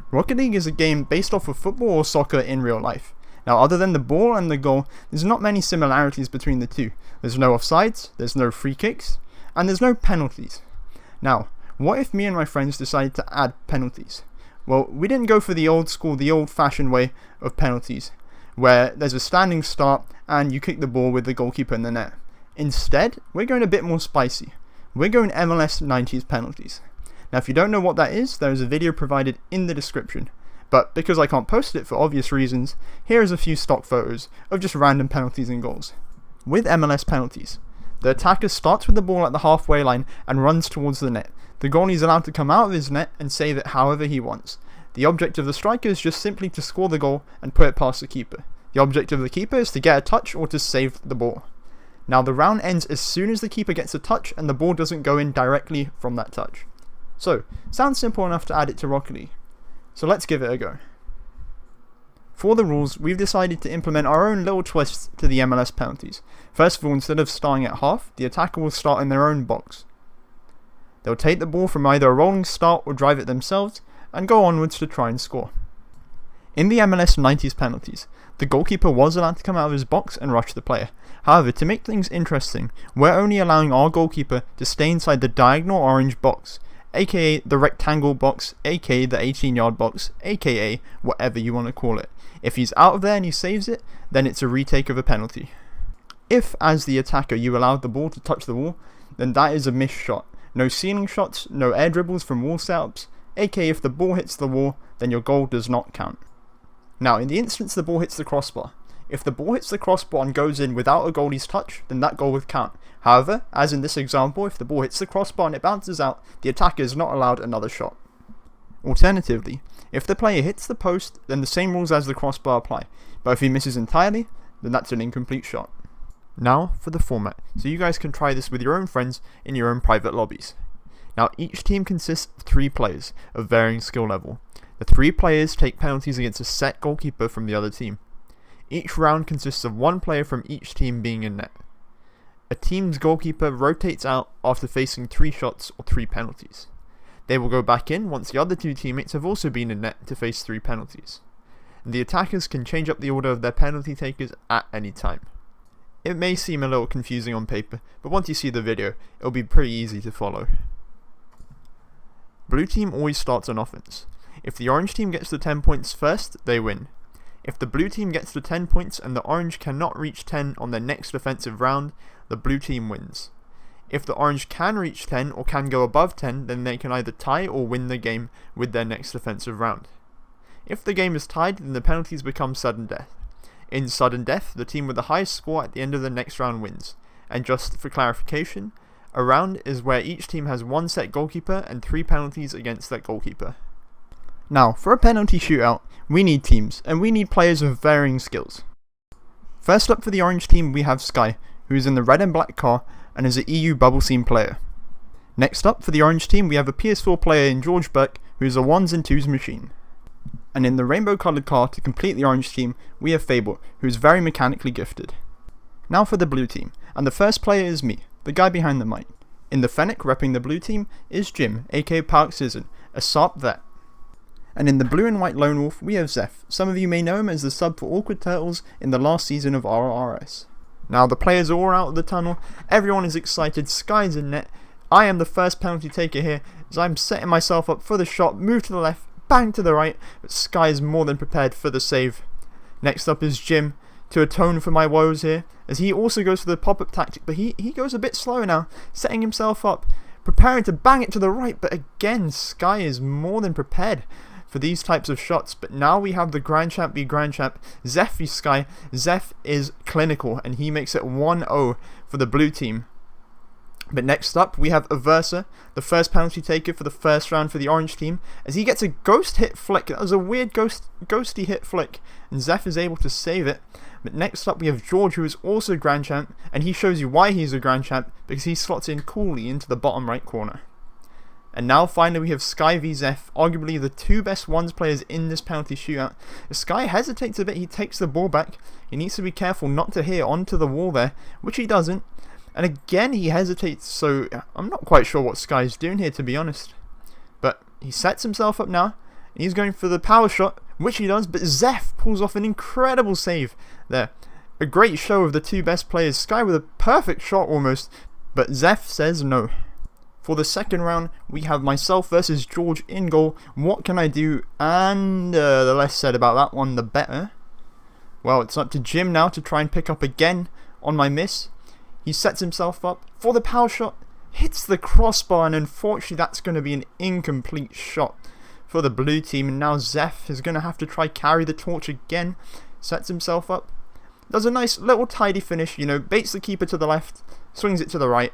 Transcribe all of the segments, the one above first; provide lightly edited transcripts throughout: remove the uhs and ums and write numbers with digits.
Rocket League is a game based off of football or soccer in real life. Now, other than the ball and the goal, there's not many similarities between the two. There's no offsides, there's no free kicks, and there's no penalties. Now, what if me and my friends decided to add penalties? Well, we didn't go for the old school, the old fashioned way of penalties, where there's a standing start and you kick the ball with the goalkeeper in the net. Instead, we're going a bit more spicy. We're going MLS 90s penalties. Now, if you don't know what that is, there is a video provided in the description. But because I can't post it for obvious reasons, here is a few stock photos of just random penalties and goals. With MLS penalties, the attacker starts with the ball at the halfway line and runs towards the net. The goalie is allowed to come out of his net and save it however he wants. The object of the striker is just simply to score the goal and put it past the keeper. The object of the keeper is to get a touch or to save the ball. Now, the round ends as soon as the keeper gets a touch and the ball doesn't go in directly from that touch. So, sounds simple enough to add it to Rocket League. So let's give it a go. For the rules, we've decided to implement our own little twists to the MLS penalties. First of all, instead of starting at half, the attacker will start in their own box. They'll take the ball from either a rolling start or drive it themselves, and go onwards to try and score. In the MLS 90s penalties, the goalkeeper was allowed to come out of his box and rush the player. However, to make things interesting, we're only allowing our goalkeeper to stay inside the diagonal orange box, aka the rectangle box, aka the 18-yard box, aka whatever you want to call it. If he's out of there and he saves it, then it's a retake of a penalty. If, as the attacker, you allowed the ball to touch the wall, then that is a missed shot. No ceiling shots, no air dribbles from wall setups, aka if the ball hits the wall, then your goal does not count. Now, in the instance the ball hits the crossbar, if the ball hits the crossbar and goes in without a goalie's touch, then that goal would count. However, as in this example, if the ball hits the crossbar and it bounces out, the attacker is not allowed another shot. Alternatively, if the player hits the post, then the same rules as the crossbar apply, but if he misses entirely, then that's an incomplete shot. Now for the format, so you guys can try this with your own friends in your own private lobbies. Now, each team consists of 3 players of varying skill level. The 3 players take penalties against a set goalkeeper from the other team. Each round consists of 1 player from each team being in net. A team's goalkeeper rotates out after facing 3 shots or 3 penalties. They will go back in once the other 2 teammates have also been in net to face 3 penalties. And the attackers can change up the order of their penalty takers at any time. It may seem a little confusing on paper, but once you see the video, it'll be pretty easy to follow. Blue team always starts on offense. If the orange team gets to 10 points first, they win. If the blue team gets to 10 points and the orange cannot reach 10 on their next offensive round, the blue team wins. If the orange can reach 10 or can go above 10, then they can either tie or win the game with their next offensive round. If the game is tied, then the penalties become sudden death. In sudden death, the team with the highest score at the end of the next round wins. And just for clarification, a round is where each team has 1 set goalkeeper and 3 penalties against that goalkeeper. Now, for a penalty shootout, we need teams, and we need players with varying skills. First up for the orange team, we have Skyy, who is in the red and black car and is an EU bubble scene player. Next up for the orange team, we have a PS4 player in George Burke, who is a 1s and 2s machine. And in the rainbow coloured car to complete the orange team, we have Fayybl, who is very mechanically gifted. Now for the blue team, and the first player is me, the guy behind the mic. In the Fennec repping the blue team is Jim, aka Paokszn, a SARP vet. And in the blue and white lone wolf, we have Zeph. Some of you may know him as the sub for Awkward Turtles in the last season of RRS. Now the players are all out of the tunnel, everyone is excited, Skyy's in net. I am the first penalty taker here, as I'm setting myself up for the shot, move to the left, bang to the right, but Skyy is more than prepared for the save. Next up is Jim, to atone for my woes here, as he also goes for the pop-up tactic, but he goes a bit slow now, setting himself up, preparing to bang it to the right, but again, Skyy is more than prepared for these types of shots. But now we have the Grand Champ v Grand Champ, Zeph v Skyy. Zeph is clinical, and he makes it 1-0 for the blue team. But next up, we have Aversa, the first penalty taker for the first round for the orange team, as he gets a ghost hit flick. That was a weird ghosty hit flick, and Zeph is able to save it. But next up, we have George, who is also Grand Champ, and he shows you why he's a Grand Champ, because he slots in coolly into the bottom right corner. And now finally we have Skyy v Zeph, arguably the 2 best 1s players in this penalty shootout. As Skyy hesitates a bit, he takes the ball back. He needs to be careful not to hit onto the wall there, which he doesn't. And again he hesitates, so I'm not quite sure what Skyy's doing here, to be honest. But he sets himself up now. He's going for the power shot, which he does, but Zeph pulls off an incredible save there. A great show of the two best players. Skyy with a perfect shot almost, but Zeph says no. For the second round, we have myself versus George in goal. What can I do? And the less said about that one, the better. Well, it's up to Jim now to try and pick up again on my miss. He sets himself up for the power shot, hits the crossbar, and unfortunately that's going to be an incomplete shot for the blue team. And now Zeph is going to have to try carry the torch again. Sets himself up, does a nice little tidy finish, baits the keeper to the left, swings it to the right.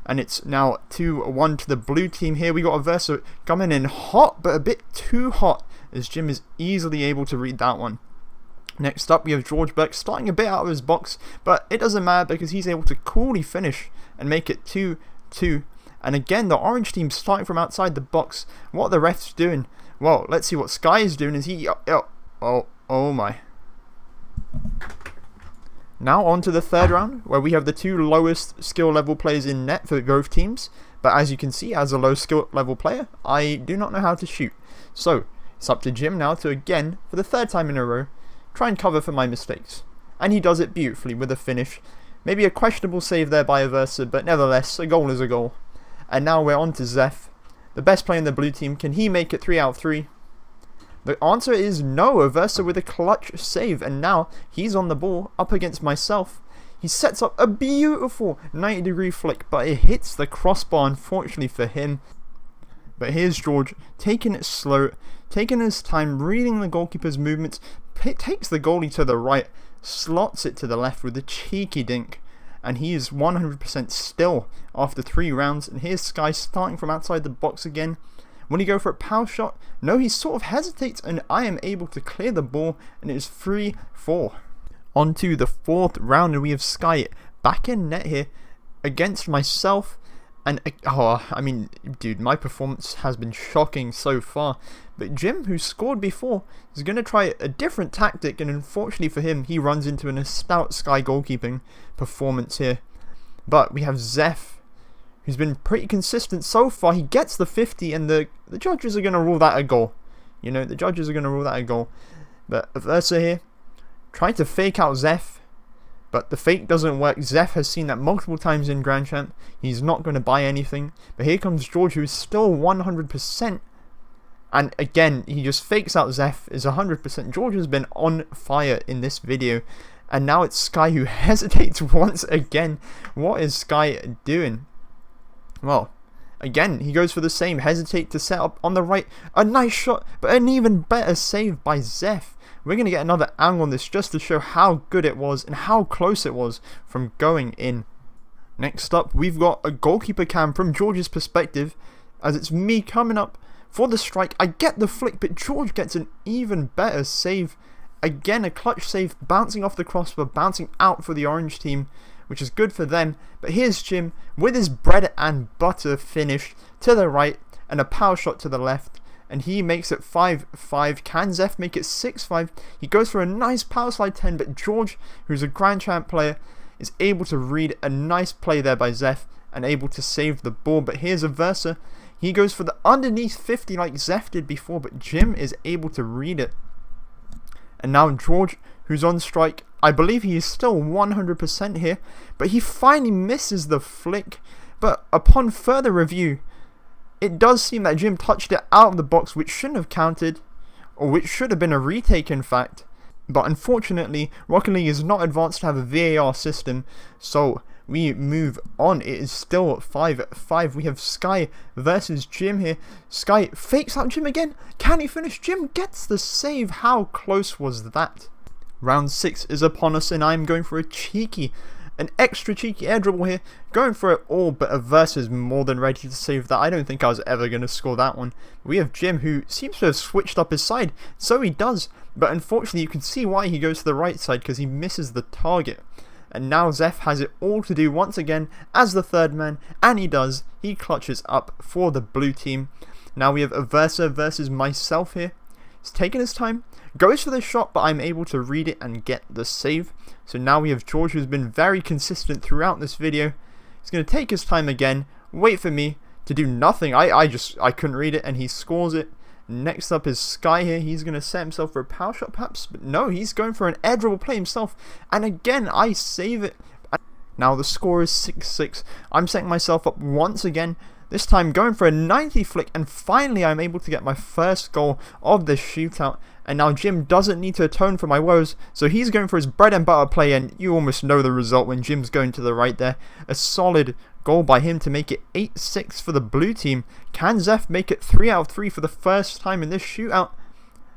And it's now 2-1 to the blue team here. We got Aversa coming in hot, but a bit too hot, as Jim is easily able to read that one. Next up, we have George Beck starting a bit out of his box, but it doesn't matter because he's able to coolly finish and make it 2-2. And again, the orange team starting from outside the box. What are the refs doing? Well, let's see what Skyy is doing. Is he... Oh my. Now on to the third round, where we have the two lowest skill level players in net for both teams. But as you can see, as a low skill level player, I do not know how to shoot. So, it's up to Jim now to again, for the third time in a row, try and cover for my mistakes. And he does it beautifully with a finish. Maybe a questionable save there by Aversa, but nevertheless, a goal is a goal. And now we're on to Zeph, the best player in the blue team. Can he make it 3 out of 3? The answer is no. Aversa with a clutch save, and now he's on the ball up against myself. He sets up a beautiful 90-degree flick, but it hits the crossbar, unfortunately for him. But here's George, taking it slow, taking his time, reading the goalkeeper's movements, takes the goalie to the right, slots it to the left with a cheeky dink. And he is 100% still after 3 rounds. And here's Skyy starting from outside the box again. When he go for a power shot, no, he sort of hesitates, and I am able to clear the ball, and it is 3-4. On to the fourth round, and we have Skyy back in net here against myself. And dude, my performance has been shocking so far. But Jim, who scored before, is going to try a different tactic, and unfortunately for him, he runs into a stout Skyy goalkeeping performance here. But we have Zeph, who's been pretty consistent so far. He gets the 50, and the judges are going to rule that a goal. The judges are going to rule that a goal. But Aversa here, trying to fake out Zeph, but the fake doesn't work. Zeph has seen that multiple times in Grand Champ. He's not going to buy anything. But here comes George, who is still 100%. And again, he just fakes out Zeph, is 100%. George has been on fire in this video. And now it's Skyy who hesitates once again. What is Skyy doing? Well, again, he goes for the same. Hesitate to set up on the right. A nice shot, but an even better save by Zeph. We're going to get another angle on this just to show how good it was and how close it was from going in. Next up, we've got a goalkeeper cam from George's perspective, as it's me coming up for the strike. I get the flick, but George gets an even better save. Again, a clutch save, bouncing off the crossbar, bouncing out for the orange team, which is good for them. But here's Jim with his bread and butter finish to the right and a power shot to the left, and he makes it 5-5. Can Zeph make it 6-5? He goes for a nice power slide 10, but George, who's a Grand Champ player, is able to read a nice play there by Zeph and able to save the ball. But here's Aversa. He goes for the underneath 50 like Zeph did before, but Jim is able to read it. And now George, who's on strike, I believe he is still 100% here, but he finally misses the flick. But upon further review, it does seem that Jim touched it out of the box, which shouldn't have counted, or which should have been a retake in fact. But unfortunately, Rocket League is not advanced to have a VAR system, so we move on. It is still 5-5. We have Skyy versus Jim here. Skyy fakes out Jim again. Can he finish? Jim gets the save. How close was that? Round 6 is upon us, and I'm going for an extra cheeky air dribble here. Going for it all, but Aversa is more than ready to save that. I don't think I was ever going to score that one. We have Jim, who seems to have switched up his side. So he does, but unfortunately you can see why he goes to the right side, because he misses the target. And now Zeph has it all to do once again as the third man, and he does. He clutches up for the blue team. Now we have Aversa versus myself here. He's taking his time, goes for the shot, but I'm able to read it and get the save. So now we have George, who's been very consistent throughout this video. He's going to take his time again, wait for me to do nothing. I couldn't read it, and he scores it. Next up is Skyy here. He's going to set himself for a power shot perhaps. But no, he's going for an air dribble play himself. And again, I save it. Now the score is 6-6. I'm setting myself up once again. This time going for a 90 flick. And finally I'm able to get my first goal of this shootout. And now Jim doesn't need to atone for my woes. So he's going for his bread and butter play. And you almost know the result when Jim's going to the right there. A solid goal by him to make it 8-6 for the blue team. Can Zeph make it 3 out of 3 for the first time in this shootout?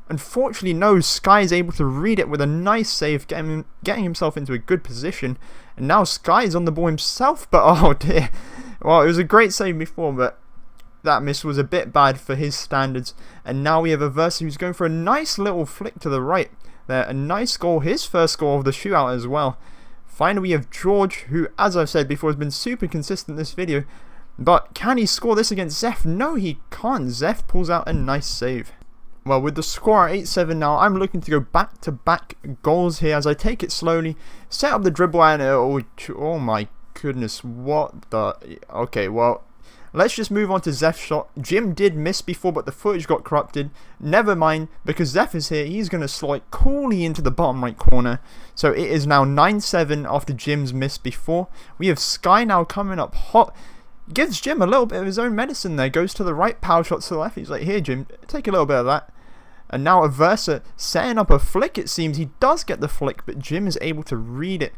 Unfortunately, no. Skyy is able to read it with a nice save, getting himself into a good position. And now Skyy is on the ball himself, but oh dear. Well, it was a great save before, but that miss was a bit bad for his standards. And now we have Aversa, who's going for a nice little flick to the right there. A nice goal, his first goal of the shootout as well. Finally, we have George, who, as I've said before, has been super consistent this video. But can he score this against Zeph? No, he can't. Zeph pulls out a nice save. Well, with the score at 8-7 now, I'm looking to go back-to-back goals here as I take it slowly. Set up the dribble and oh my goodness, what the... Okay, well, let's just move on to Zeph's shot. Jim did miss before, but the footage got corrupted. Never mind, because Zeph is here. He's going to slide coolly into the bottom right corner. So it is now 9-7 after Jim's miss before. We have Skyy now coming up hot. Gives Jim a little bit of his own medicine there. Goes to the right, power shot to the left. He's like, here Jim, take a little bit of that. And now Aversa setting up a flick, it seems. He does get the flick, but Jim is able to read it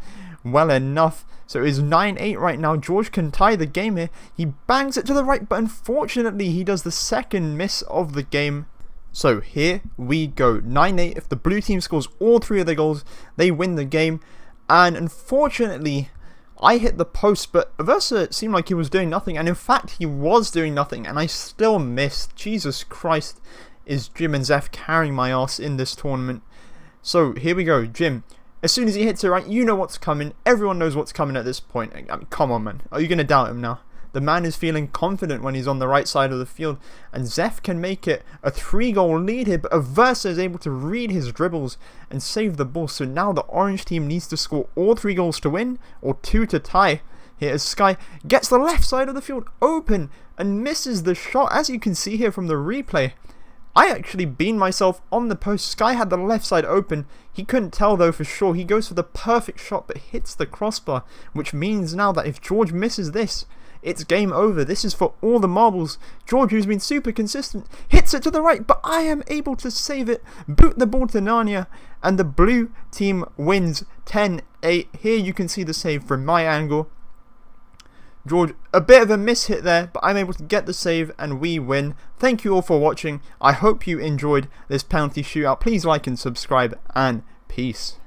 well enough. So it is 9-8 right now. George can tie the game here. He bangs it to the right, but unfortunately he does the second miss of the game. So here we go. 9-8. If the blue team scores all 3 of their goals, they win the game. And unfortunately, I hit the post, but Aversa seemed like he was doing nothing. And in fact, he was doing nothing, and I still missed. Jesus Christ. Is Jim and Zeph carrying my ass in this tournament. So here we go. Jim, as soon as he hits it right, you know what's coming. Everyone knows what's coming at this point. I mean, come on, man. Are you going to doubt him now? The man is feeling confident when he's on the right side of the field. And Zeph can make it a 3-goal lead here. But Aversa is able to read his dribbles and save the ball. So now the orange team needs to score all 3 goals to win. Or 2 to tie. Here is Skyy. Gets the left side of the field open. And misses the shot. As you can see here from the replay. I actually beamed myself on the post. Skyy had the left side open. He couldn't tell though for sure. He goes for the perfect shot but hits the crossbar. Which means now that if George misses this, it's game over. This is for all the marbles. George, who's been super consistent, hits it to the right. But I am able to save it. Boot the ball to Narnia. And the blue team wins 10-8. Here you can see the save from my angle. George, a bit of a miss hit there, but I'm able to get the save and we win. Thank you all for watching. I hope you enjoyed this penalty shootout. Please like and subscribe, and peace.